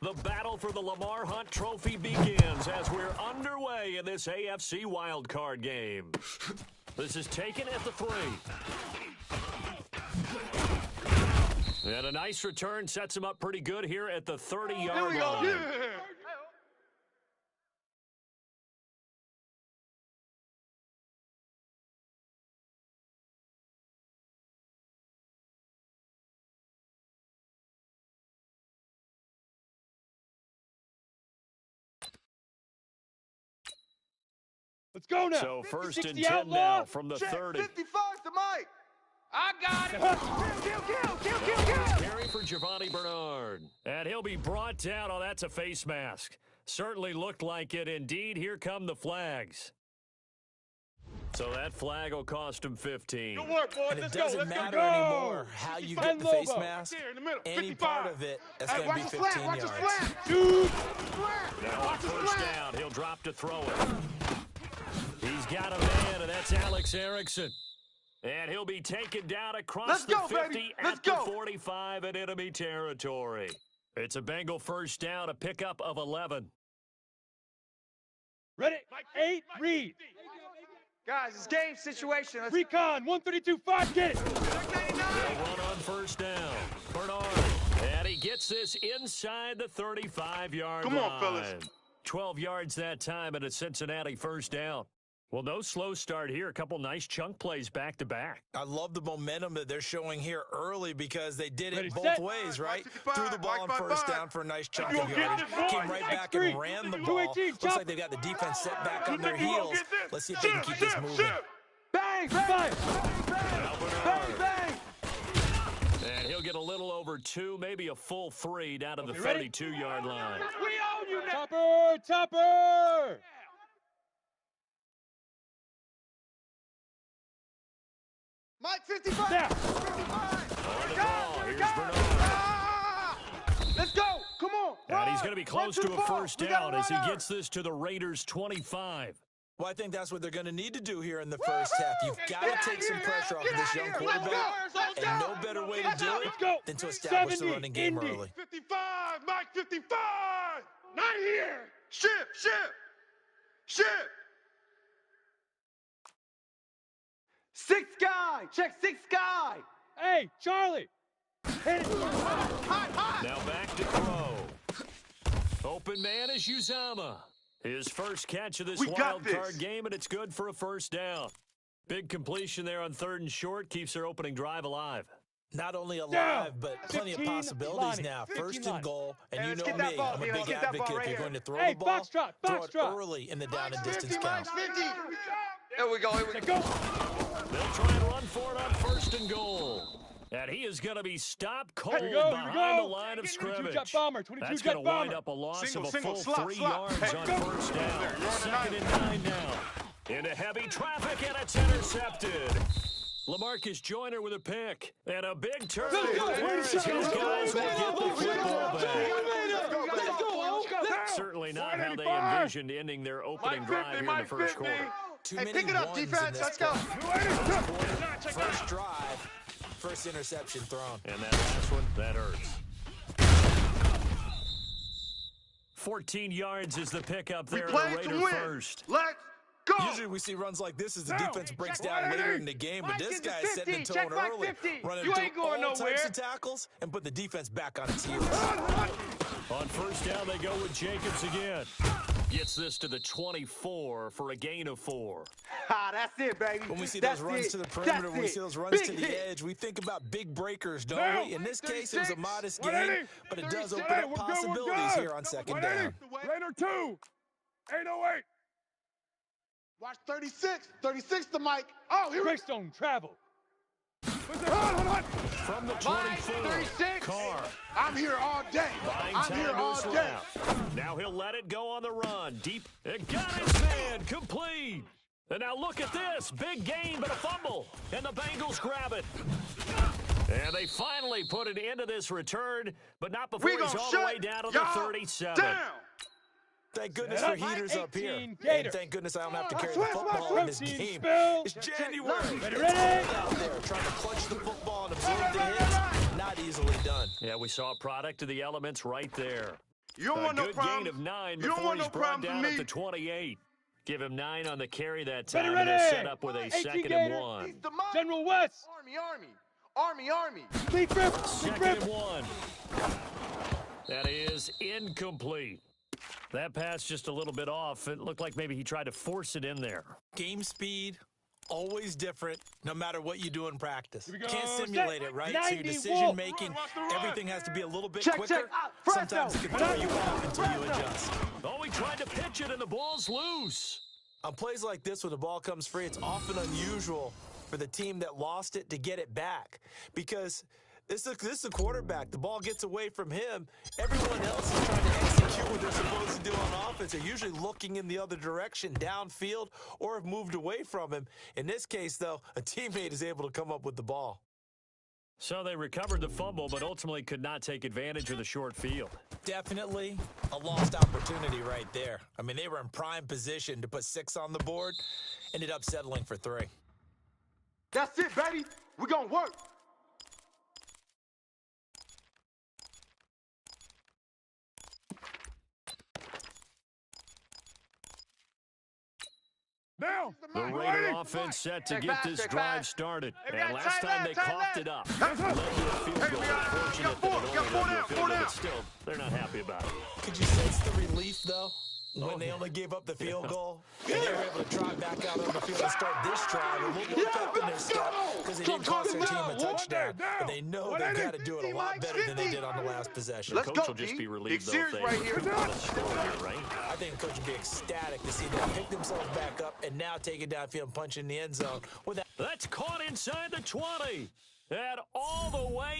The battle for the Lamar Hunt Trophy begins as we're underway in this AFC wildcard game. This is taken at the 3. And a nice return sets him up pretty good here at the 30-yard line. Yeah. Let's go now. So first and 50 10 outlaw. now from the Check, 30. 55 to Mike. I got it. Nice carry for Giovanni Bernard. And he'll be brought down. Oh, that's a face mask. Certainly looked like it. Indeed, here come the flags. So that flag will cost him 15. Good work, boys. And it Let's doesn't go. matter go. anymore how you get the face mask. Here in the middle. Any 55. part of it, that's Hey, going to be watch 15 Watch yards. his flat. Dude. Now on Watch his first flat. down, he'll drop to throw it. He's got a man, and that's Alex Erickson. And he'll be taken down across Let's the go, 50 baby. at Let's the go. 45 in enemy territory. It's a Bengal first down, a pickup of 11. Ready? 8, read. Guys, it's game situation. Let's Recon, 132-5, get it. They'll run on first down. Bernard. And he gets this inside the 35-yard line. Come on, fellas. 12 yards that time and a Cincinnati first down. Well, no slow start here. A couple nice chunk plays back-to-back. I love the momentum that they're showing here early because they did Ready, it both set. ways, right? 55, Threw the ball on Mike, first 55. down for a nice chunk You of gonna get yardage. this, Came boy. right back Three. and ran the 218, ball. Looks chop. like they got the defense set back on their You gonna heels. get this? Let's see if they can keep this Shift, moving. shift. Bang, bang, Five. bang, bang. And he'll get a little over 2, maybe a full 3 down to the Okay, ready? 32-yard line. We own you now. Topper. Mike, 55. Now. 55. On the Guys, ball, here we here's go. Bernard. Ah! Let's go. Come on. And he's Run. going to be close Run to a the ball. first We gotta down as he run her. gets this to the Raiders' 25. Well, I think that's what they're going to need to do here in the first half. You've got Get to out take some here. pressure off Get of this out young here. quarterback. Let's go. And no better way to Let's do go. it Let's go. than to establish the 70, running game Indy. early. 55. Mike, 55. Not here. Shift. Six guy. Check six guy. Hey, Charlie. Hit it. Hot. Now back to Crow. Open man is Uzama. His first catch of this We got wild this. card game, and it's good for a first down. Big completion there on 3rd and short, keeps their opening drive alive. Not only alive, Down. but plenty of 15 possibilities Lonnie. now. 15 First and Lonnie. goal, and Hey, you let's know get that me. ball, I'm a Leo. big Let's get that advocate. ball If right you're here. going to throw Hey, the ball, foxtrot, throw foxtrot. it early in the down and distance 50, count. Mike, 50. Here we go. Let's go. They'll try and run for it on 1st and goal. And he is going to be stopped cold Here we go. behind the line of 22 scrimmage. jet bomber. 22 That's jet going to wind bomber. up a loss Single, of a full slot, 3 slot. yards Hey, on go. first down. There, you're on the 2nd and 9 now. Into heavy traffic, and it's intercepted. LaMarcus Joyner with a pick. And a big turn. Let's go. His guys will get the football back. Let's go. Certainly not how they envisioned ending their opening drive here in the first quarter. Too Hey, many pick it up, ones in defense. this Let's go. quarter. First drive, first interception thrown. And that last one, that hurts. 14 yards is the pickup there. We play Raider to win. first. Let's go. Usually we see runs like this as the defense breaks down later in the game, but this guy is setting the tone early, running You through ain't going all nowhere. types of tackles and put the defense back on its heels. On first down, they go with Jacobs again. Gets this to the 24 for a gain of 4. That's it, baby. When we see That's those runs it. to the perimeter, That's when we it. see those runs Big to the hit. edge, we think about big breakers, don't we? In this case, it was a 36, modest 180, gain, but it does 36. open Hey, up we're good, possibilities here on second down. Raider 2. 808. Watch 36. 36 to Mike. Oh, here we go. Greystone travel. From the Mike, 24, 36. Carr. I'm here all day. Buying I'm time here to all his day. left. Now he'll let it go on the run. Deep. It got his man. Complete. And now look at this. Big gain, but a fumble. And the Bengals grab it. And they finally put an end to this return, but not before We he's gonna all the way shut down to the y'all 37. down. Thank goodness Set for up. heaters up here. 18 And Gator. thank goodness I don't have to carry the Watch, football in this protein game. spill. It's January. Ready, It's ready. cold out there trying to clutch the football and absorb the hits. Not easily done. Yeah, we saw a product of the elements right there. You don't A want no good problem. gain of 9 You don't before want he's no brought problem down from at the me. 28. Give him 9 on the carry that time, Ready, and they'll ready. set up with a 18 second and Gator. 1. He's the Mike. General West. Army. Lead grip. Lead Second grip. and 1. That is incomplete. That pass just a little bit off. It looked like maybe he tried to force it in there. Game speed, always different, no matter what you do in practice. Here we go. Can't simulate Set. it, right? 90 So your decision making, Run, watch the run. everything has to be a little bit Check, quicker. check. Presto. Sometimes it can throw you off until you Presto. adjust. Oh, he tried to pitch it, and the ball's loose. On plays like this, when the ball comes free, it's often unusual for the team that lost it to get it back, because this is a quarterback. The ball gets away from him. Everyone else is trying to execute what they're supposed to do on offense. They're usually looking in the other direction, downfield, or have moved away from him. In this case, though, a teammate is able to come up with the ball. So they recovered the fumble, but ultimately could not take advantage of the short field. Definitely a lost opportunity right there. I mean, they were in prime position to put 6 on the board, ended up settling for 3. That's it, baby. We're going to work. Now. The Raider offense set to get this drive started. And last time they coughed it up. Led to a field goal. Fortunate that it only led to a field goal, but still, they're not happy about it. Could you sense the relief, though, when they only gave up the field goal? And they were able to trot back out on the field and start this drive a little more pep in their step, because they didn't cost their team a touchdown. But they know they've got to do it a lot better than they did on the last possession. Let's Coach go, will just D. be relieved, Big though, series if right they here. put a score here, right? I think Coach would be ecstatic to see them pick themselves back up and now take it downfield and punch in the end zone. That's caught inside the 20. And all the way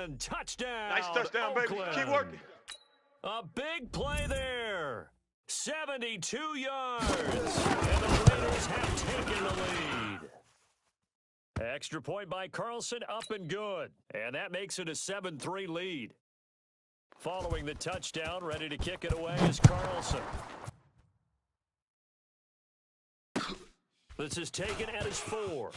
in. Touchdown. Nice touchdown, baby. Oakland. Keep working. A big play there. 72 yards. And the Raiders have taken the lead. Extra point by Carlson, up and good. And that makes it a 7-3 lead. Following the touchdown, ready to kick it away is Carlson. This is taken at his 4.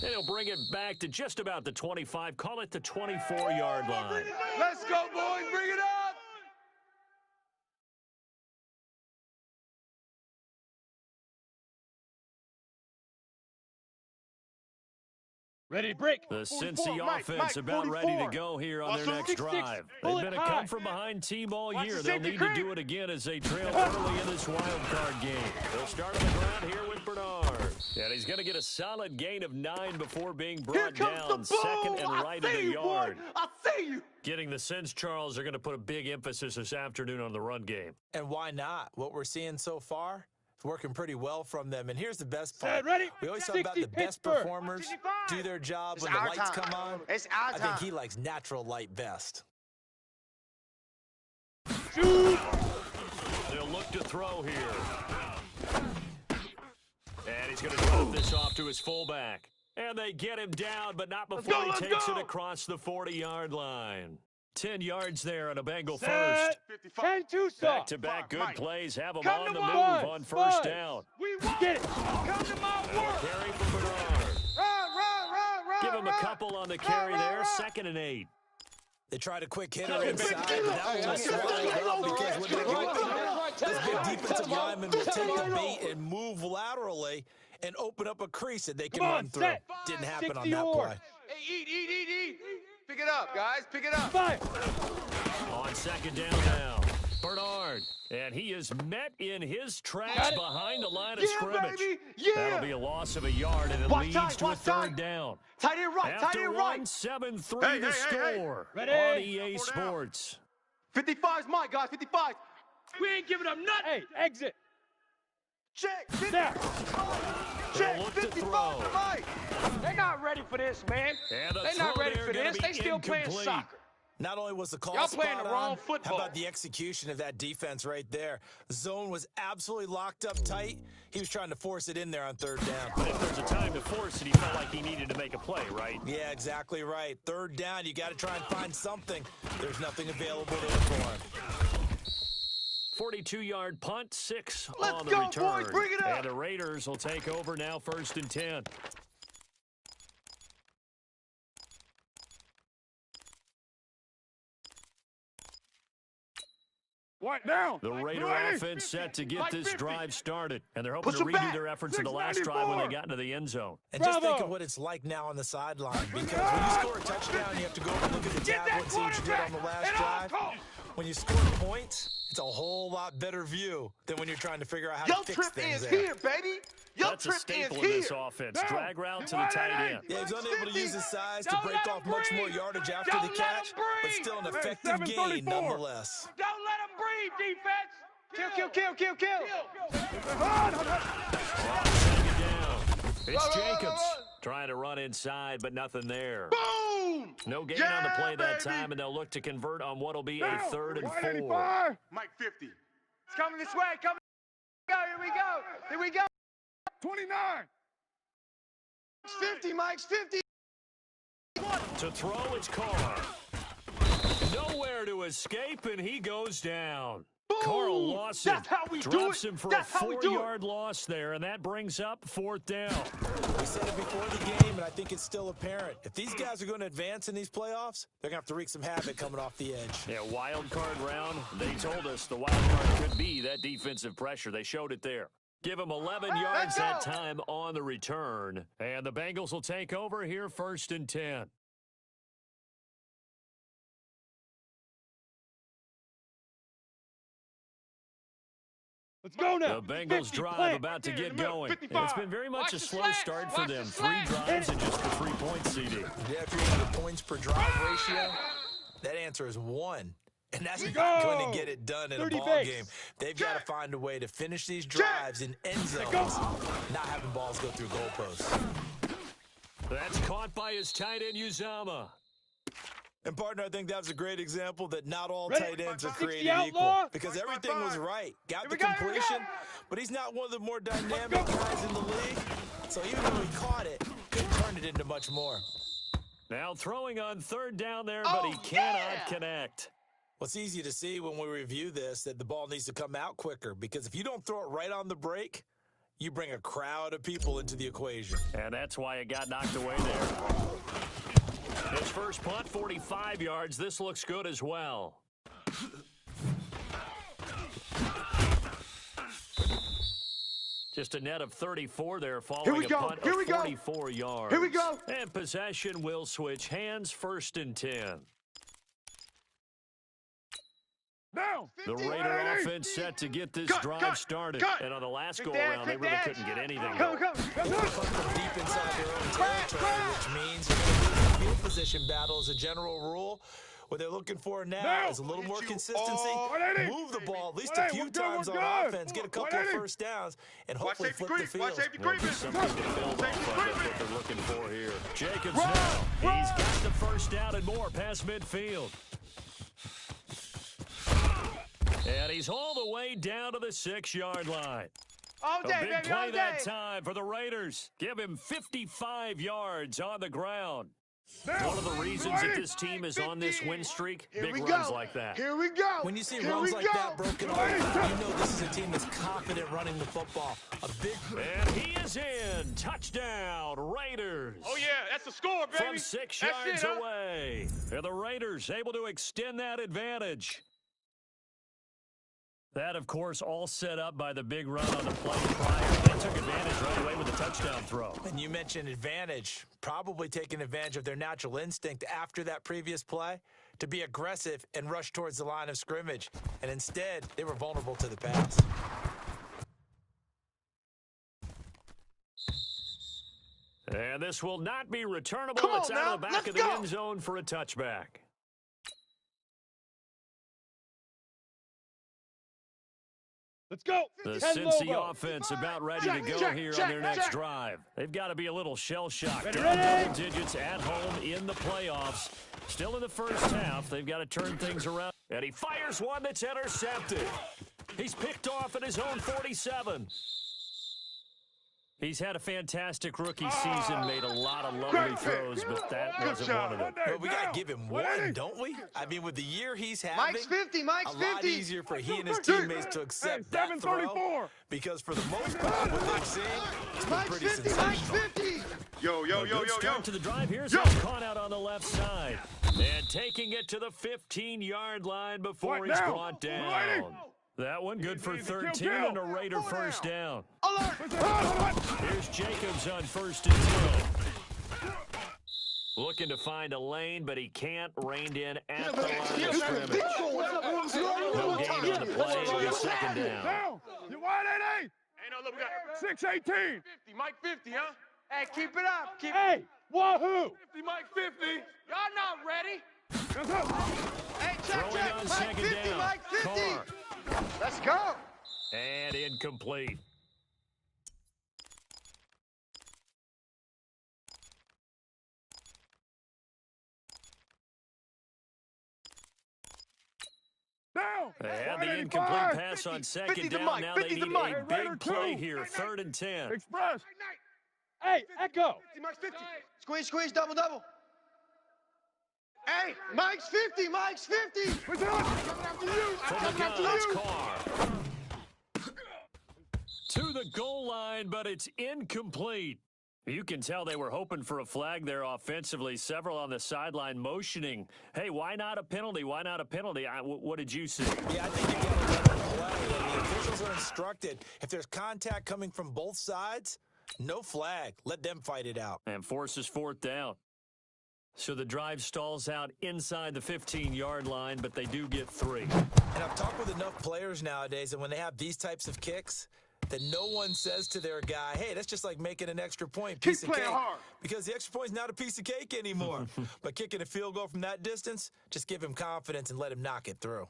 And he'll bring it back to just about the 25. Call it the 24-yard line. Let's go, boys. Bring it up. Ready, break. The 44, Cincy Mike, offense about 44. ready to go here on their Awesome. next 66. drive. Pull They've it been a high. come-from-behind team all Watch year. the They'll safety need to creep. do it again as they trail early in this wild card game. They'll start on the ground here with Bernard. And he's going to get a solid gain of 9 before being Here brought comes down the boom. second and I right of see the you, yard. boy. I see you. Getting the sense Charles are going to put a big emphasis this afternoon on the run game. And why not? What we're seeing so far is working pretty well from them. And here's the best part. Set, ready. We always talk about 60 the best Pittsburgh. performers do their job It's when the our lights time. come on. It's our I time. think he likes natural light best. Shoot. They'll look to throw here. And he's going to drop this off to his fullback. And they get him down, but not before he takes it across the 40-yard line. 10 yards there on a Bengal first. 55. 10-2 Back-to-back good Mike. plays have him Come on to the my move boys, on first boys. down. We want Get it. Come to my And a work. carry for Bernard. Run. Give him a couple on the carry there. run. 2nd and 8. They try to quick hitter inside, but that one was swallowed up because when they go, those big defensive linemen will take the bait and move laterally and open up a crease that they can Come on, run through. set. Didn't happen on 60 that or. play. Hey, eat. Pick it up, guys. Pick it up. 5. On 2nd down now. Bernard. And he is met in his tracks Got it. behind the line of Yeah, scrimmage. baby. Yeah. That'll be a loss of a yard, and it Watch leads tight, to a watch 3rd tight. down. Tight end right. After one, 7-3 Hey, the hey, hey. score Ready? on EA Four down. Sports. 55's Mike, guys. 55. We ain't giving up nothing. Hey, exit. Check. 50. Now. Check. They'll look to 55 throw. to Mike. They're not ready for this, man. And the They're throw not ready there for gonna this. be They still playing incomplete. soccer. Not only was the call Y'all playing spot the wrong on, football. how about the execution of that defense right there? Zone was absolutely locked up tight. He was trying to force it in there on 3rd down. But if there's a time to force it, he felt like he needed to make a play, right? Yeah, exactly right. 3rd down, you got to try and find something. There's nothing available there for him. 42-yard punt, 6 Let's on the go, return. boys. Bring it up. And the Raiders will take over now, 1st and 10. White down. The Raider Ready? offense set to get Mike this 50. drive started. And they're hoping Push to him redo back. their efforts in the last drive when they 694. got into the end zone. And just think Bravo. of what it's like now on the sideline, because when you score a touchdown, you have to go and look at the Get tablet that and see what you did on the last quarterback drive. at all costs. When you score points, it's a whole lot better view than when you're trying to figure out how Your to fix trip things is there. here, baby. Your That's a trip is staple in here. this offense. Down. Drag route to the Wide tight eight. end. Yeah, he's unable to use his size to Don't break let him off much more breathe. yardage after Don't the let catch, him but breathe. still an Hey, effective gain 734. nonetheless. Don't let him breathe, defense. Kill. Setting it down. It's Run. Jacobs trying to run inside, but nothing there. Boom. No gain Yeah, on the play that baby. time, and they'll look to convert on what will be a Down. 3rd and 4. 185. Mike 50. It's coming this way. Here we go. 29. It's 50, Mike's 50. To throw, it's Carr. Nowhere to escape, and he goes down. Carl Lawson That's how we do drops it. him for That's a how we do it. 4-yard loss there, and that brings up 4th down. We said it before the game, and I think it's still apparent. If these guys are going to advance in these playoffs, they're going to have to wreak some havoc coming off the edge. Yeah, wild card round. They told us the wild card could be that defensive pressure. They showed it there. Give them 11 yards that time on the return. And the Bengals will take over here 1st and 10. Let's go now. The Bengals 50, drive plant. about to Right there in get the middle, going. 55. It's been very much Watch a the slow slants. start for Watch them. the 3 slants. drives and just the 3 points, CD. Yeah, if you're looking at points per drive ratio, that answer is 1. And that's We not go. going to get it done in a 30 ball base. game. They've got to find a way to finish these drives in end zones, not having balls go through goalposts. That's caught by his tight end, Uzama. And, partner, I think that was a great example that not all Ready? tight ends are 60 created outlaw. equal. Because everything was right. Got the we go, here we completion, go. but he's not one of the more dynamic go. guys in the league. So even though he caught it, couldn't turn it into much more. Now throwing on 3rd down there, but he Oh, cannot yeah. connect. Well, it's easy to see when we review this that the ball needs to come out quicker, because if you don't throw it right on the break, you bring a crowd of people into the equation. And that's why it got knocked away there. His first punt, 45 yards. This looks good as well. Just a net of 34 there following a punt Here we of go. 44 yards. Here we go. And possession will switch hands, 1st and 10. Down. The 50, Raider 180. offense set to get this Cut, drive cut, started. cut. And on the last Big go-around, they Dad, really Big couldn't get anything Come, going. They punt from deep inside their own territory, which means you're going to lose the field position battle as a general rule. What they're looking for now is a little more consistency. 180. Move the ball at least a few times on offense, get a couple of 180. first downs, and Watch hopefully safety flip the creep. Watch field. safety Well, creeping. just something to build Safety off of. That's what they're looking for here. Jacobs now. He's got the first down and more past midfield. And he's all the way down to the 6-yard line. All A day, big baby, play all that day. time for the Raiders. Give him 55 yards on the ground. Down. One of the reasons that this team is on this win streak, Here big we runs go. like that. Here we go. When you see Here runs we like go. that broken off, you know this is a team that's confident running the football. A big And he is in. Touchdown, Raiders. Oh, yeah, that's the score, baby. From 6 That's yards it, huh? away. And the Raiders able to extend that advantage. That, of course, all set up by the big run on the play prior. They took advantage right away with the touchdown throw. And you mentioned advantage, probably taking advantage of their natural instinct after that previous play to be aggressive and rush towards the line of scrimmage. And instead, they were vulnerable to the pass. And this will not be returnable. Come It's on out now, of the back let's of the go. end zone for a touchback. Let's go. The 10 Cincy logo. offense about ready Check, to go check, here on check, their next check. drive. They've got to be a little shell-shocked. Ready, Down ready. double digits at home in the playoffs. Still in the first half. They've got to turn things around. And he fires one that's intercepted. He's picked off at his own 47. He's had a fantastic rookie season, made a lot of lovely Great pick. throws, but that Good wasn't job. one of them. But we got to give him one, 180. don't we? I mean, with the year he's having, Mike's 50. Mike's a lot 50. easier for he and his Hey, teammates to accept hey, that throw 734. because for the most part, what they've seen, it's been Mike's pretty 50. Mike's sensational. 50. Yo, A good start to the drive. Here's caught out on the left side. And taking it to the 15-yard line before he's brought down. That one good for 13 and a Raider first down. Here's Jacobs on 1st and 10. Looking to find a lane, but he can't. Reined in at the line of scrimmage. No gain on the play. It'll be 2nd down. You wide 8-8. Hey, no, look, we got 6-18. 50, Mike 50, huh? Hey, keep it up. Keep Hey, wahoo. 50, Mike 50. Y'all not ready. Yes, up. Hey, check, Throwing check. on Mike 2nd 50, down. Mike 50. Carr. Let's go. And incomplete. Down. And the Wide incomplete 85. pass on 50 2nd to down. Mike, Now they 50 to need Mike. a Raider big play two. here. 3rd and 10. Express. Hey, Echo. 50, Mike's 50. Squeeze, squeeze, double, double. Hey, Mike's 50, Mike's 50. What's up? From the gun, it's Carr. To the goal line, but it's incomplete. You can tell they were hoping for a flag there offensively. Several on the sideline motioning. Hey, why not a penalty? Why not a penalty? What did you see? Yeah, I think you get another flag. The officials are instructed, if there's contact coming from both sides, no flag. Let them fight it out. And forces 4th down. So the drive stalls out inside the 15-yard line, but they do get 3. And I've talked with enough players nowadays, and when they have these types of kicks, that no one says to their guy, hey, that's just like making an extra point, piece of cake. hard. Because the extra point is not a piece of cake anymore. But kicking a field goal from that distance, just give him confidence and let him knock it through.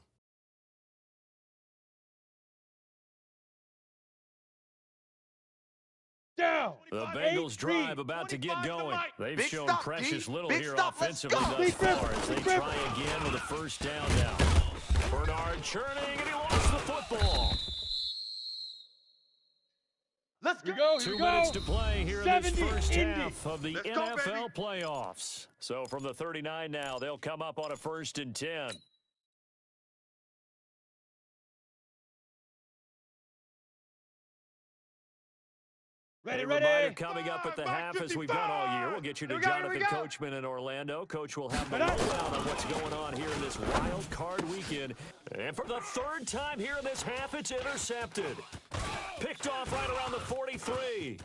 Down. The Bengals 8-3. drive about to get 25 to going. Mike. They've Big shown stop, precious D. little Big here stop. Let's offensively go. thus Big rip. far as they Big rip. try again with a first down now. Bernard churning, and he lost the football. Let's Here go. we go. 2 minutes to play here in this 70 first Indy. half of the Let's go, NFL playoffs. So from the 39 now, they'll come up on a 1st and 10. Ready, A ready. reminder coming up at the Mike half, as we've done all year. 55. We'll get you to Here we go, Jonathan here we go. Coachman in Orlando. Coach will have the Ready? lowdown on what's going on here in this wild card weekend. And for the 3rd time here in this half, it's intercepted. Picked off right around the 43.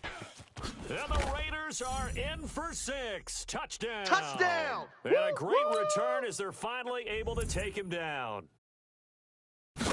And the Raiders are in for 6. Touchdown. Touchdown. And a great return as they're finally able to take him down. So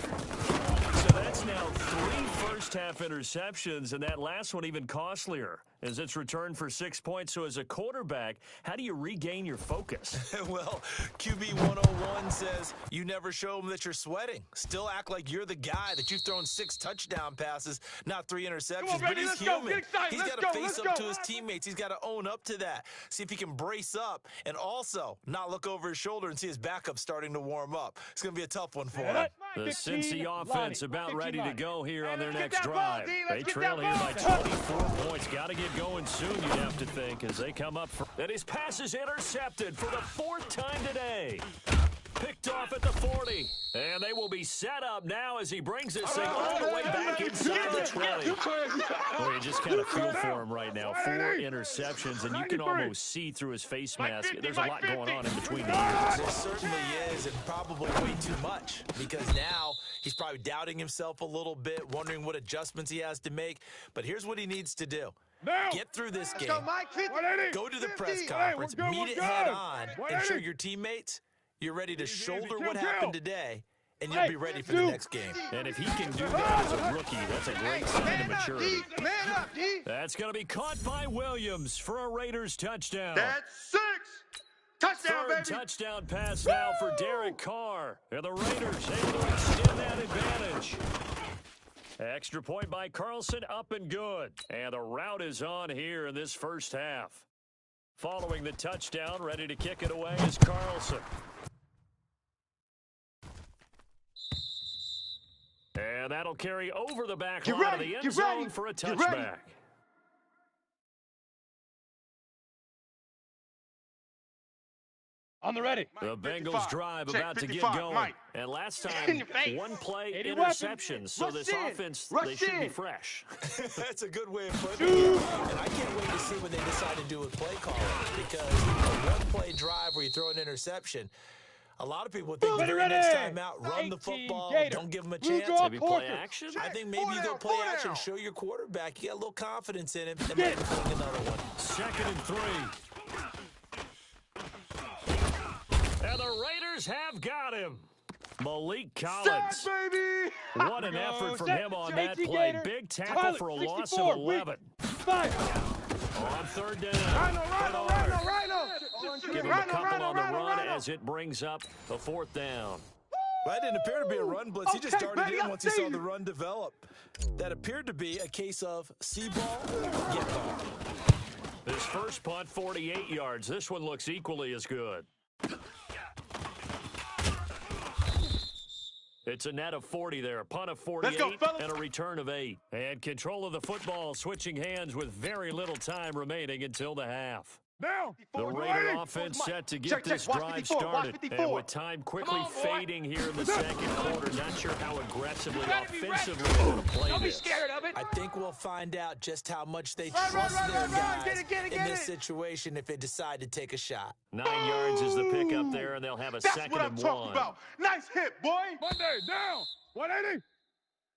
that's now 3 first-half interceptions, and that last one even costlier as it's returned for 6 points. So as a quarterback, how do you regain your focus? Well, QB 101 says you never show them that you're sweating. Still act like you're the guy, that you've thrown 6 touchdown passes, not 3 interceptions. Come on, but baby, he's let's go. human. Get excited. He's Let's got go, to face let's up go. to his teammates. He's got to own up to that. See if he can brace up and also not look over his shoulder and see his backup starting to warm up. It's going to be a tough one for him. The Cincy offense about ready to go here on their let's get next that ball, drive. D. They Let's get trail that here by ball. 24 points. Got to get going soon, you'd have to think, as they come up. And his pass is intercepted for the 4th time today. Picked off at the 40. And they will be set up now as he brings this thing all the way back inside the 20. Well, you just kind of feel for him right now. 4 interceptions, and you can almost see through his face mask. There's a lot going on in between the ears. There certainly is, and probably way too much, because now he's probably doubting himself a little bit, wondering what adjustments he has to make. But here's what he needs to do. Now. Get through this Let's game. go, Mike 50. 180. Go to the 50. press Hey, conference, we're good, meet it we're head good. on, and 180. show your teammates you're ready to shoulder what chill. happened today, and you'll Hey, be ready for the dude. next game. And if he can do that as a rookie, that's a great sign of Man up, maturity. D. Man up, D. That's going to be caught by Williams for a Raiders touchdown. That's 6. Touchdown, Third baby. touchdown pass now for Derek Carr. And the Raiders able to extend that advantage. Extra point by Carlson, up and good. And the route is on here in this first half. Following the touchdown, ready to kick it away is Carlson. And that'll carry over the back Get line of ready, the end get zone ready, for a get ready. touchback. On the ready. The Bengals 55. drive Check, about to get 55, going. Mike. And last In time, your face. one play 80 interception. So Rush this in. offense, Rush they should be in. fresh. That's a good way of putting it. And I can't wait to see what they decide to do with play calling, because a one-play drive where you throw an interception, a lot of people think the very next time out, run the 18 football, Gator. don't give them a Blue chance. draw Maybe play quarters. action. I think maybe you go play action, show your quarterback, you got a little confidence in him, and maybe fling another one. 2nd and 3. And the Raiders have got him. Malik Collins. Set, baby. What an effort from him on that 18 play. Gator. Big tackle Pilot, for a loss 64, of 11. Fire. On 3rd down. Rhino. Give him a couple on the run as it brings up the 4th down. That didn't appear to be a run blitz. He just Okay, started baby, in I once he see saw you. the run develop. That appeared to be a case of see ball, get ball. His first punt, 48 yards. This one looks equally as good. It's a net of 40 there. Punt of 48 Let's go, fellas. and a return of 8. And control of the football switching hands with very little time remaining until the half. Down. The Raider offense set to get Check, this watch drive 54, watch started. 54. And with time quickly on, boy. fading here in the second quarter, not sure how aggressively, gotta be ready. offensively they're going to play Don't be this. scared of it. I think we'll find out just how much they Run, trust run, their run, guys get it, in this it. situation if they decide to take a shot. 9 yards is the pickup there, and they'll have a That's second what I'm and talking 1. about. Nice hit, boy. Monday, down. 180.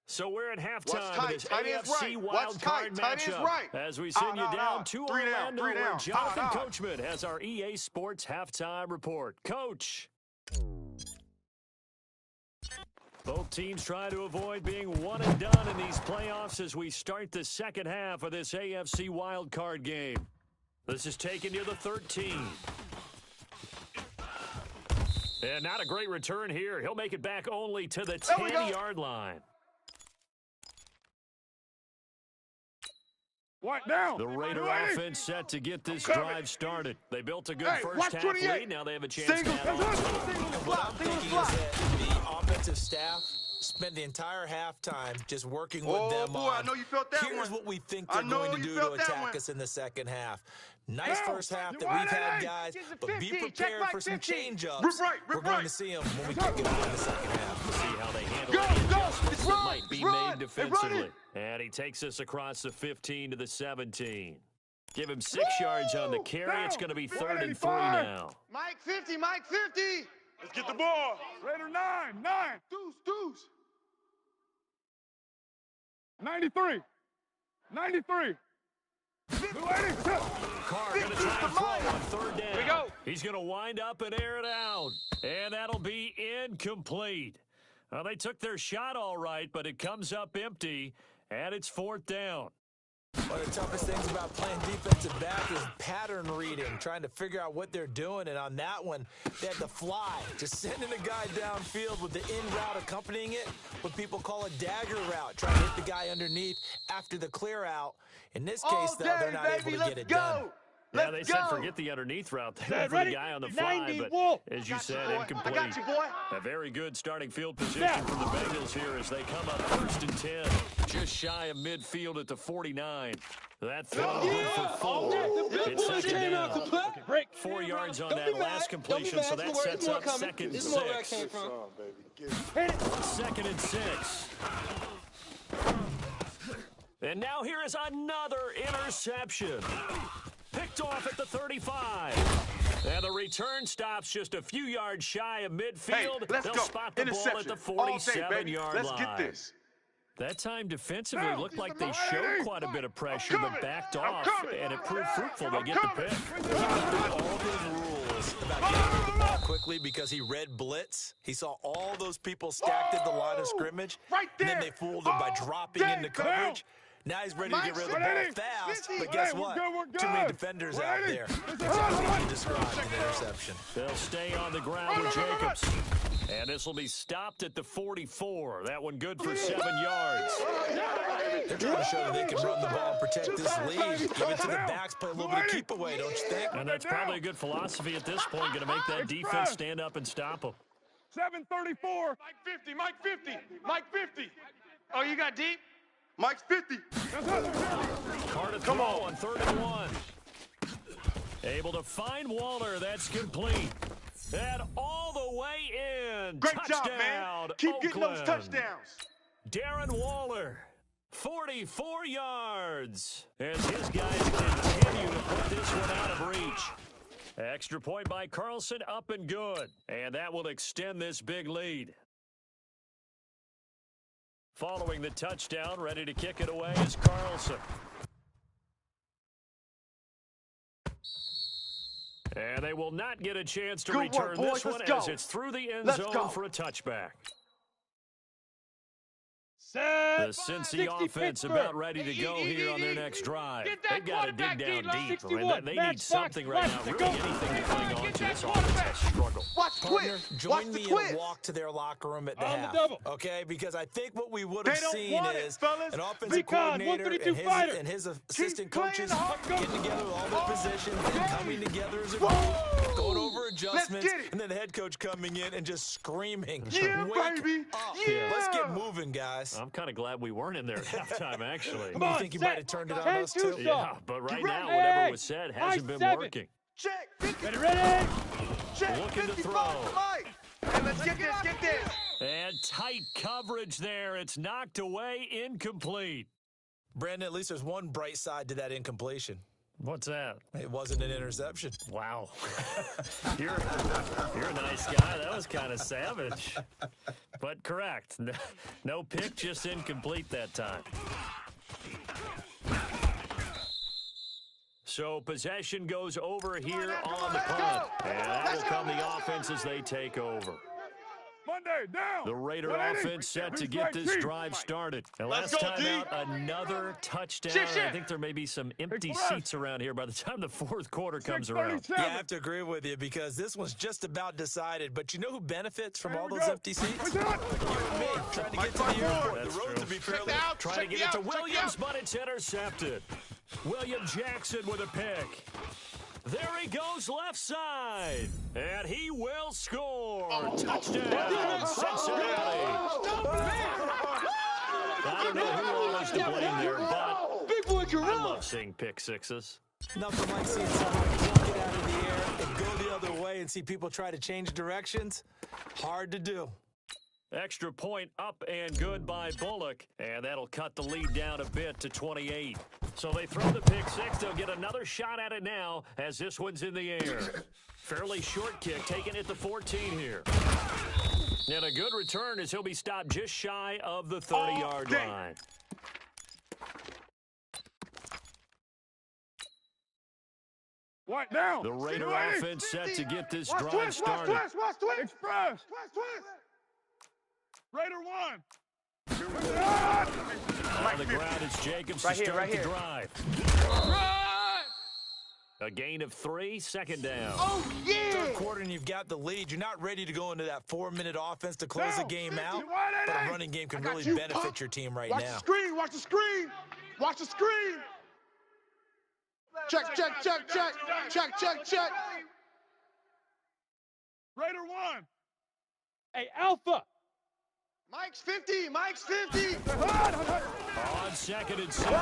So we're at halftime Watch of tight, this tight ends AFC right. wild Watch card tight, tight ends matchup. right. As we send you down to 3 down, Orlando, 3 where down. Jonathan Out. Coachman has our EA Sports halftime report. Coach. Both teams try to avoid being one and done in these playoffs as we start the second half of this AFC wild card game. This is taken near the 13. And not a great return here. He'll make it back only to the 10-yard line. What down? The Raider offense set to get this drive started. They built a good Hey, first watch half 28. lead. Now they have a chance to Single, add on. What I'm thinking is that the offensive staff spent the entire halftime just working with Oh, them boy, on, I know you felt that here's one. what we think I they're know going to you do to felt that attack one. us in the second half. Nice Down. first half that You we've want had, it, guys, Get the but be 15. Check prepared back for some 15. change-ups. Rip right, We're rip going right. to see them when we kick it off in the second half. See how they handle Go, any go. adjustments It's that run, might be it's run. made They run defensively. it. And he takes us across the 15 to the 17. Give him 6 yards on the carry. It's going to be 3rd and 3 now. Mike 50, Mike 50. Let's get the ball. Raider 9. Deuce. 93. 93. 280. Carr going to try and throw on 3rd down. we go. He's going to wind up and air it out. And that'll be incomplete. Well, they took their shot all right, but it comes up empty, and it's 4th down. One of the toughest things about playing defensive back is pattern reading, trying to figure out what they're doing. And on that one, they had to fly, just sending a guy downfield with the in route accompanying it, what people call a dagger route, trying to hit the guy underneath after the clear out. In this case, though, they're not able to get it done. Yeah, they said forget the underneath route. They went for the guy on the fly, 90 but Wolf. as you said, I incomplete. got you, boy. A very good starting field position from the Bengals here as they come up 1st and 10, just shy of midfield at the 49. That throw good for 4. It's 2nd down. Break. 4 yards on that last completion, so that sets up 2nd and 6. 2nd and 6. And now here is another interception. Picked off at the 35. And the return stops just a few yards shy of midfield. Hey, let's They'll go. spot the ball at the All day, baby. 47-yard Let's line. get this. That time defensively Now, looked like this they is the showed Miami. quite a bit of pressure, but backed I'm off, coming. and it proved fruitful. They I'm get the coming. pick. All his rules about getting rid of the ball quickly because he read blitz. He saw all those people stacked at the line of scrimmage. Right And then there. they fooled him by All dropping day, into coverage. Now he's ready to get rid of the ball 180. fast, 50. but guess Hey, we're what? good. Too many defenders out 180. there. This is Exactly good. what you described, an interception. They'll stay on the ground with Jacobs. And this will be stopped at the 44. That one good for 7 yards. They're trying to show that they can run the ball and protect this lead. Give it to the backs, play a little bit of keep away, don't you think? And that's probably a good philosophy at this point, going to make that defense stand up and stop them. 734. Mike 50. Oh, you got deep? Mike's 50. Carr to throw on 3rd and 1. Able to find Waller. That's complete. And all the way in. Great touchdown, job, man. Keep getting those Oakland. touchdowns. Darren Waller, 44 yards. As his guys continue to put this one out of reach. Extra point by Carlson, up and good. And that will extend this big lead. Following the touchdown, ready to kick it away is Carlson. And they will not get a chance to Good work, return boys. this one Let's go. as it's through the end Let's zone go. for a touchback. Set. The Cincy offense about ready to go here on their next drive. Get that They've got to dig quarterback, down D-line. deep. I 61. mean, they need Match something box, right left now. to Really go. anything to cling on Get to. that This offense quarterback. has struggled. Watch the Partner, twist. join Watch me the in twist. a walk to their locker room at the On the half. double. Okay, because I think what we would They have don't seen want it, is fellas. an offensive Recon, coordinator 132 and fighter. his assistant playing coaches hard. getting together with all their positions and coming together as a group, going over adjustments, get it. and then the head coach coming in and just screaming, Yeah, "Wake baby. up. Yeah. Let's get moving, guys." I'm kind of glad we weren't in there at halftime, actually. Come You on, think you set. might have turned it on 10-2 us, too? stop. Yeah, but right You're now, right. whatever Hey, was said high hasn't been seven. working. Check. 50. Ready, ready. Check. Looking to 55 throw. Mike. And let's get this. Get this. And tight coverage there. It's knocked away, incomplete. Brandon, at least there's one bright side to that incompletion. What's that? It wasn't an interception. Wow. you're a nice guy. That was kind of savage. But correct. No pick, just incomplete that time. So possession goes over here on the punt. And that will come the offense as they take over. Monday, down. The Raider 180. offense set to Who's get right, this Chief? drive started. And Let's last go, time D. out, another touchdown. Shift. I think there may be some empty press. seats around here by the time the fourth quarter comes around. 637. Yeah, I have to agree with you because this one's just about decided. But you know who benefits from Here all we those go. empty seats? What's that? You and me, trying to get to the airport. That's The road true. to be fairly... Trying to get it to Williams, but it's intercepted. William Jackson with a pick. There he goes left side. And he will score. Touchdown, Cincinnati. I don't know who all is to blame there, but Big boy can I run. love seeing pick sixes. Nothing like seeing someone pluck it out of the air and go the other way and see people try to change directions. Hard to do. Extra point up and good by Bullock, and that'll cut the lead down a bit to 28. So they throw the pick six. They'll get another shot at it now as this one's in the air. Fairly short kick, taking it to 14 here. And a good return as he'll be stopped just shy of the 30-yard line. White down. The Raider 280. offense set to get this Watch drive twist, watch started. twist, watch twist. Express. Twist. Raider 1. On the ground is Jacobs to Right here, start right the here. drive. A gain of 3, second down. Oh, yeah. Third quarter and you've got the lead. You're not ready to go into that 4-minute offense to close the Down, game 50, out. 180. But a running game can I got really you, benefit Pop. your team right Watch now. the screen. Watch the screen. Watch the screen. Check. Raider 1. Hey, Alpha. Mike's 50. Mike's 50. On second and 7,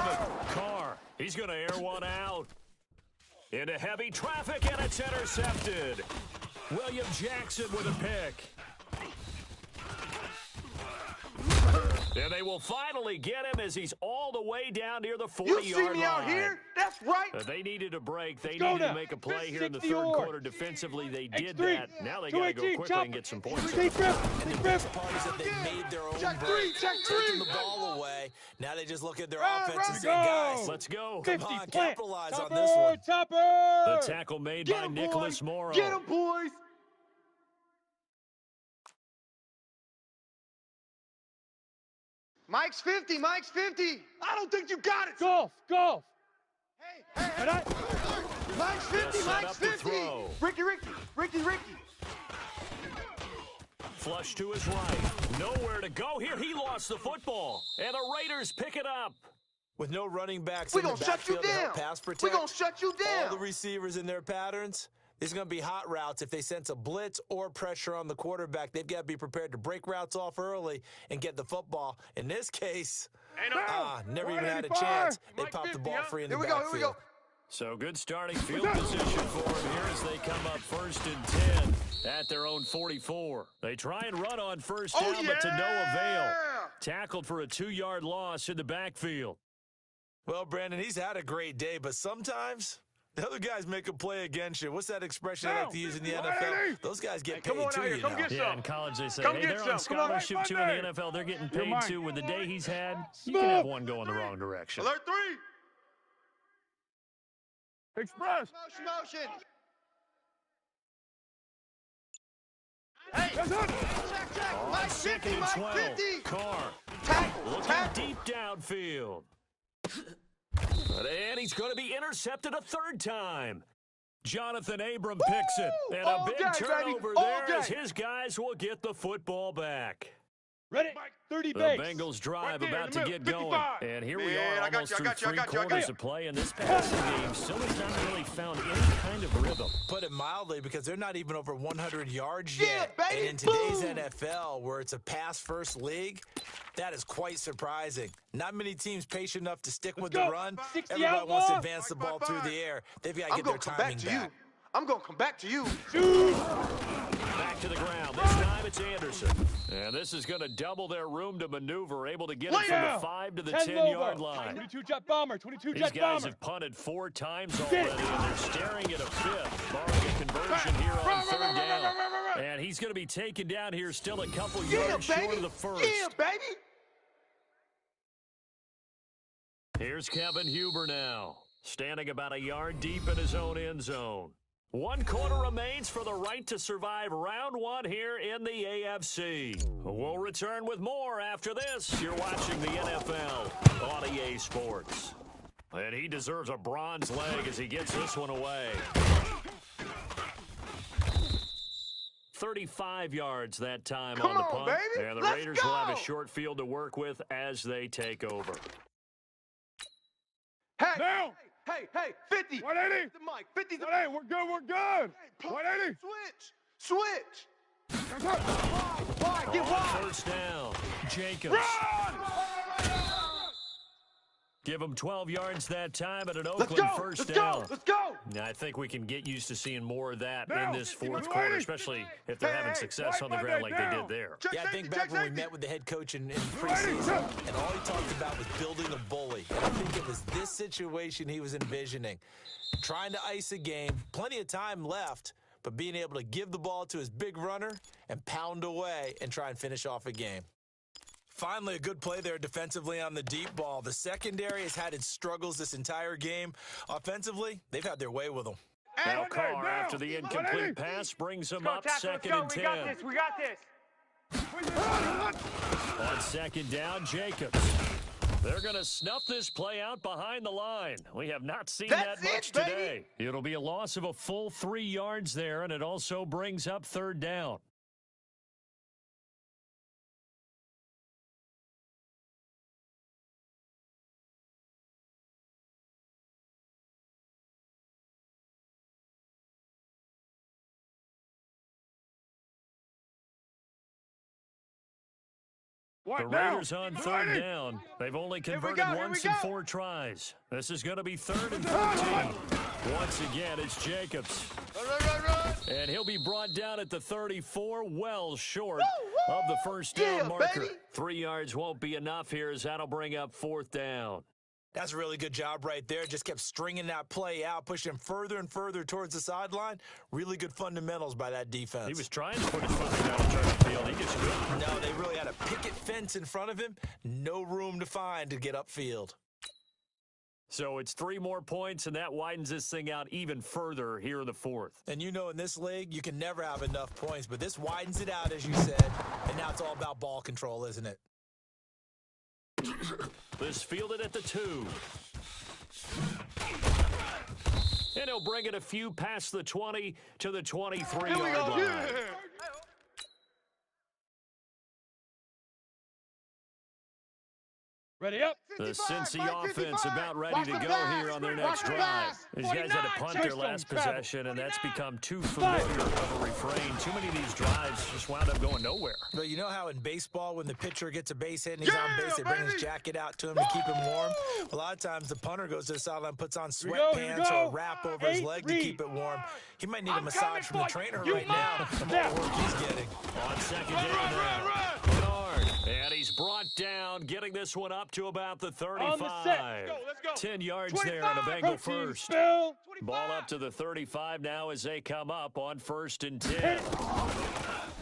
Carr. He's going to air one out. Into heavy traffic, and it's intercepted. William Jackson with a pick. And they will finally get him as he's all the way down near the You 40-yard see line. me out here? That's right. They needed a break. They go needed to now. make a play here in the 60 third or. quarter. Defensively, they did X3. that. Now they got to go 218, quickly chop. and get some points. Take grip. And the best part is that they made their own Check break, three, check taking three. the ball away. Now they just look at their Right, offense and right. say, Go. guys, Let's go. come 50, on, plant. capitalize on Topper, this one. Topper. The tackle made Get by him, Nicholas boys. Morrow. Get him, boys. Mike's 50. Mike's 50. I don't think you got it. Golf. Hey. Mike's 50. set Mike's up the 50. throw. Ricky. Flush to his right. Nowhere to go here. He lost the football. And the Raiders pick it up. With no running backs We in the gonna shut you backfield to help down. pass protect, We gonna shut you all the down. receivers in their patterns, these are going to be hot routes. If they sense a blitz or pressure on the quarterback, they've got to be prepared to break routes off early and get the football. In this case, never even had a 185. chance. They Mike popped the 50, ball huh? free in the Here we go. backfield. Here we go. So good starting field position for him here as they come up first and 10. at their own 44. They try and run on first down, but to no avail. Tackled for a 2-yard loss in the backfield. Well, Brandon, he's had a great day, but sometimes the other guys make a play against you. What's that expression I like to use in the NFL? Those guys get paid too, you know. Yeah, in college they say, hey, they're on scholarship too in the NFL. They're getting paid too. With the day he's had, you can have one going the wrong direction. Alert 3. Express. Motion. Hey. Yes, sir. Check. On Mike 2nd 50, and Mike 12, 50. Carr looking deep downfield. And he's going to be intercepted a 3rd time. Jonathan Abram picks it. And a big turnover there as his guys will get the football back. Ready? 30 The base. Bengals drive Right about to middle, get going. 55. And here we Man, are I got almost you, I through got you, I 3 got you, I got quarters you. of play, and this passing game still has not really found any kind of rhythm. Put it mildly, because they're not even over 100 yards Yeah, yet. baby. And in today's NFL, where it's a pass-first league, that is quite surprising. Not many teams patient enough to stick with the run. 60 Everybody out wants to more. advance the ball through the air. They've got to I'm get going their to come timing back to you. back. I'm going to come back to you. Back to the ground. This time it's Anderson. And this is going to double their room to maneuver, able to get it from the 5 to the 10-yard line. 22 jet bomber. 22 These jet guys bomber. have punted 4 times already, and they're staring at a 5th, barring a conversion here on 3rd down. And he's going to be taken down here still a couple yards short of the 1st. Yeah, baby. Here's Kevin Huber now, standing about a yard deep in his own end zone. 1 quarter remains for the right to survive round 1 here in the AFC. We'll return with more after this. You're watching the NFL on EA Sports. And he deserves a bronze leg as he gets this one away. 35 yards that time on the punt. Baby. And the Let's Raiders will have a go. short field to work with as they take over. Hey, Now. hey, 50. 180. The mic, 50. The Hey, we're good. 180. Switch. Yes, sir. Wide, get On wide. 1st down, Jacobs. Give him 12 yards that time at an Let's Oakland go. 1st Let's down. go. Let's go. Now, I think we can get used to seeing more of that Down. in this 4th 180. quarter, especially if they're having success on the ground like they did there. Check Yeah, I think safety, back check when we safety. met with the head coach in preseason, and all he talked about was building a bully. And I think it was this situation he was envisioning. Trying to ice a game, plenty of time left, but being able to give the ball to his big runner and pound away and try and finish off a game. Finally, a good play there defensively on the deep ball. The secondary has had its struggles this entire game. Offensively, they've had their way with them. Now Carr, after the incomplete pass, brings him up 2nd and 10. We got this. On 2nd down, Jacobs. They're going to snuff this play out behind the line. We have not seen That's that much it, baby. today. It'll be a loss of a full 3 yards there, and it also brings up 3rd down. The Raiders on 3rd down. They've only converted once in 4 tries. This is going to be 3rd and 13. Once again, it's Jacobs. Run. And he'll be brought down at the 34, well short of the 1st down Yeah, marker. baby. 3 yards won't be enough here as that'll bring up 4th down. That's a really good job right there. Just kept stringing that play out, pushing him further and further towards the sideline. Really good fundamentals by that defense. He was trying to put his foot down and turn the field. He just couldn't. No, they really had a picket fence in front of him. No room to find to get upfield. So it's 3 more points, and that widens this thing out even further here in the 4th. And you know in this league, you can never have enough points, but this widens it out, as you said. And now it's all about ball control, isn't it? This fielded at the 2. And he'll bring it a few past the 20 to the 23-yard line. Yeah. Ready up. The 55, Cincy Mike, offense 55. about ready Watch to the go pass. here on their Watch next the drive. pass. These guys had to 49, punt their touchdown last travel. possession, and that's 49. become too familiar of a refrain. Too many of these drives just wound up going nowhere. But you know how in baseball, when the pitcher gets a base hit and he's on base, they bring his baby. jacket out to him to keep him warm? A lot of times the punter goes to the sideline, puts on Here we go, here we sweatpants or a go. wrap over his leg to 8-3. keep it warm. He might need a I'm massage coming from the for trainer you, right now Mom. from all the work he's getting. On second Run, down run, now. run, Bernard, and he's brought down, getting this one up to about the 35. On the set. Let's go. 10 yards there on a 25. Bengal Protein first. spill. Ball up to the 35 now as they come up on 1st and 10.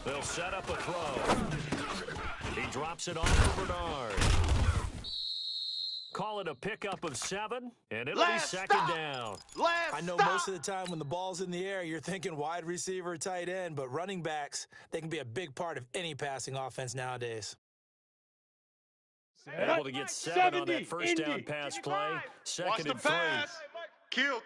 They'll set up a throw. He drops it off for Bernard. Call it a pickup of 7, and it'll be second down. I know most of the time when the ball's in the air, you're thinking wide receiver, tight end, but running backs, they can be a big part of any passing offense nowadays. Able to get 7 on that first down pass play. Watch Second the and 3. pass. Kill.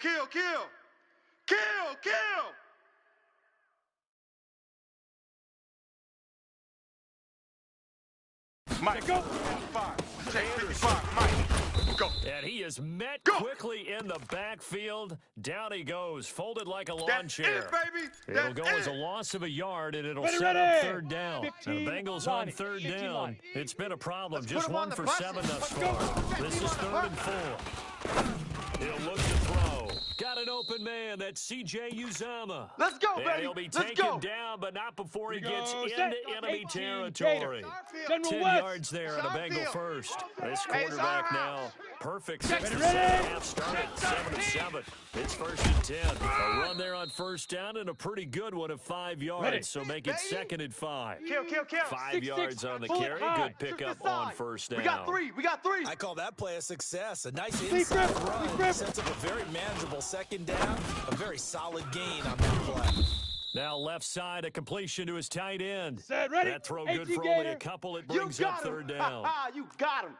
Mike, Go. 55. Take 55. Mike, go. And he is met Go. quickly in the backfield. Down he goes, folded like a lawn That's chair. it, baby. It'll That's go as a it. loss of a yard, and it'll Ready, set ready. up 3rd down. 15 And the Bengals line. on 3rd 15 down. line. It's been a problem. Let's Just put 'em on 1 the for buses. 7 thus Let's go. far. This is 3rd and 4. He'll look to throw. Got an open man. That's C.J. Uzama. Let's go, And baby. he'll be Let's taken go. down, but not before he Here we gets go. into Set. enemy 18 territory. General 10 West. yards there on a Bengal first. This Hey, it's quarterback our now. house. Perfect 6 Ready, and ready. 7.5 start at 7-7. It's 1st and 10. A run there on 1st down and a pretty good one of 5 yards. Ready. So make it 2nd and 5. Kill. 5 6-6. yards on the Pull it carry. high. Good pickup on 1st down. We got three. I call that play a success. A nice Deep inside grip, run deep grip. sets up a very manageable 2nd down, a very solid gain on that play. Now left side, a completion to his tight end. Set, ready. That throw good 18 for only a gainer. couple. It You brings up got him. 3rd down. You got him.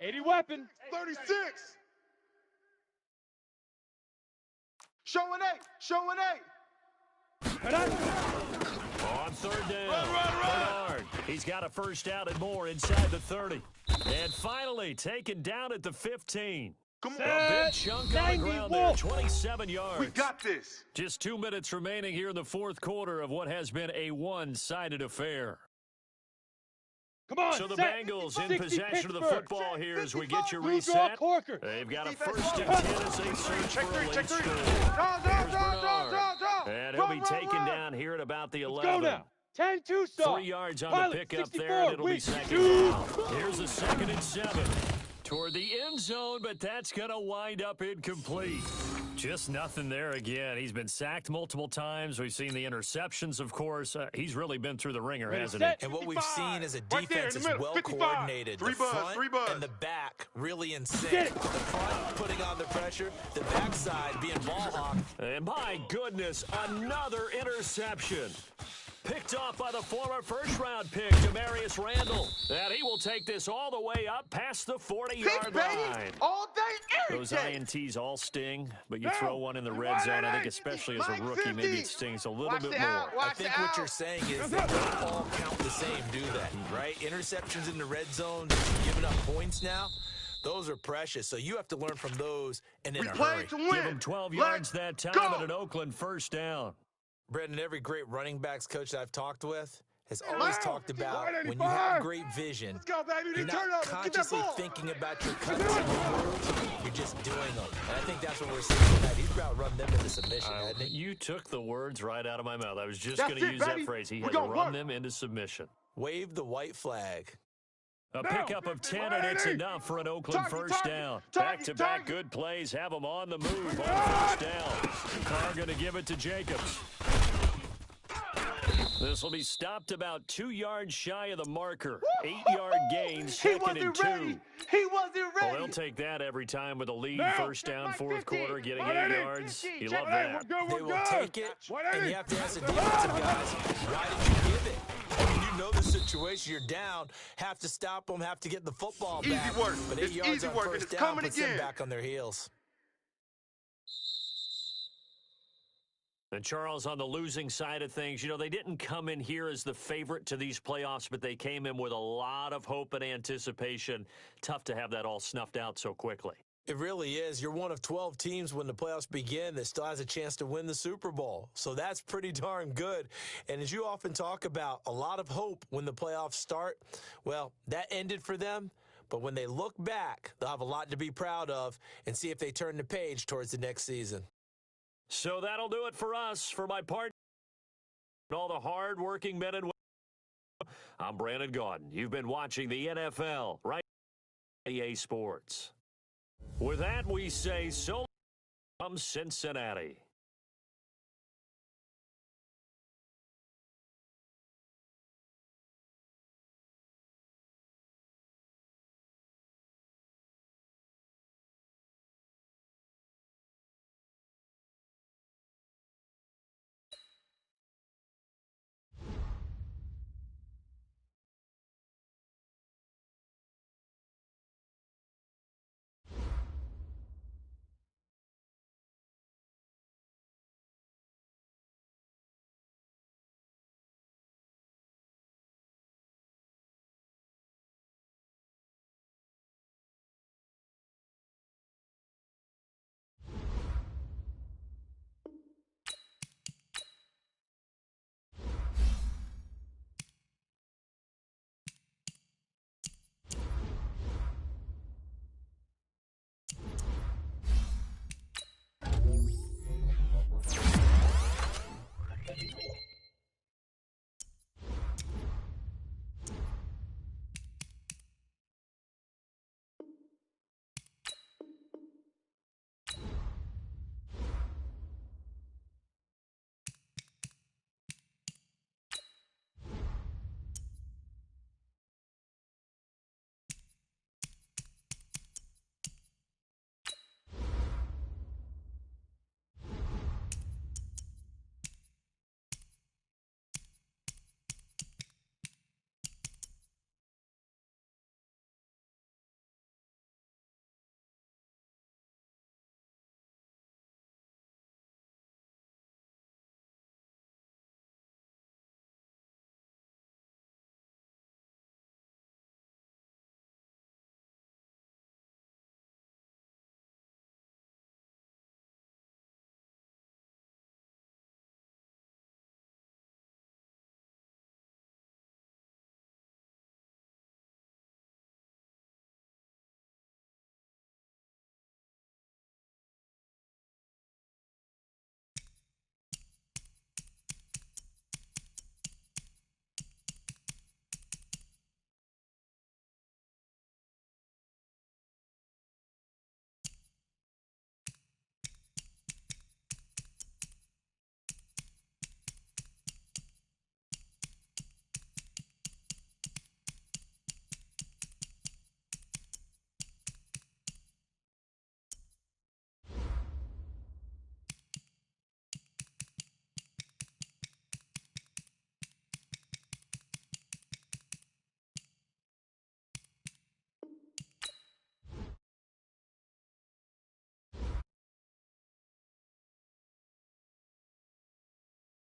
80 weapon. 36. Showing eight. Ready? On 3rd down, Run. Bernard. He's got a 1st down and more inside the 30. And finally, taken down at the 15. Come A on. big chunk on the 90 ground there, Wolf. 27 yards. We got this. Just 2 minutes remaining here in the 4th quarter of what has been a one-sided affair. Come on. So the set. Bengals in 60 possession of the Pittsburgh. football here as we get you Blue draw reset. corker. They've got a Defense 1st and low. 10 as they search Check for a three. late Check three. score. Draw. Here's Bernard. And he'll be taken down here at about the Let's 11. go now. 10-2 stop. 3 yards on Pilot, the pickup 64, there, and it'll be weak. 2nd Two. down. Here's a 2nd and 7. Toward the end zone, but that's going to wind up incomplete. Just nothing there again. He's been sacked multiple times. We've seen the interceptions, of course. He's really been through the ringer, Ready, hasn't set. he? And what we've seen is a Right there in defense the that's middle, well 55. coordinated. Three The buzz, front three buzz. and the back really in sync. Get it. The front putting on the pressure, the backside being ball hawk. And my goodness, another interception. Picked off by the former first-round pick, Demarius Randall. And he will take this all the way up past the 40-yard line. All day, every Those day. INTs all sting, but you No. throw one in the red zone, I think especially as a rookie, maybe it stings a little bit more. I think what you're saying is they don't all count the same, do they? Right? Interceptions in the red zone, giving up points now, those are precious. So you have to learn from those and in We a play hurry. to win. Give him 12 Let's yards that time go. and an Oakland 1st down. Brendan, every great running backs coach that I've talked with has always Wow. talked about when you 185. have great vision, Let's go, baby. you're Turn not up. Let's get that consciously ball. thinking about your cuts and your moves, you're just doing them. And I think that's what we're seeing tonight. He's about to run them into submission, hasn't he? You took the words right out of my mouth. I was just That's going to it, use that baby. phrase. He We're had to gonna run work. them into submission. Wave the white flag. A pickup of 10, and it's enough for an Oakland Target, 1st target, down. target, Back-to-back target. good plays have them on the move on 1st down. Carr going to give it to Jacobs. This will be stopped about 2 yards shy of the marker. 8-yard gain, He 2nd and wasn't 2. ready. He wasn't Well, ready. they'll take that every time with a lead. Now. 1st down, 4th quarter, getting 8 180. yards. You Check love it. that. We're good. They We're will good. take it, 180. and you have to ask the defensive guys, why did you give it? I mean, you know the situation. You're down, have to stop them, have to get the football Easy back. work. But 8 It's yards easy on work, and 1st it's down coming puts them again. back on their heels. And Charles, on the losing side of things, they didn't come in here as the favorite to these playoffs, but they came in with a lot of hope and anticipation. Tough to have that all snuffed out so quickly. It really is. You're one of 12 teams when the playoffs begin that still has a chance to win the Super Bowl. So that's pretty darn good. And as you often talk about, a lot of hope when the playoffs start. Well, that ended for them. But when they look back, they'll have a lot to be proud of and see if they turn the page towards the next season. So that'll do it for us. For my part, and all the hard-working men and women, I'm Brandon Gaudin. You've been watching the NFL right on EA Sports. With that, we say so from Cincinnati.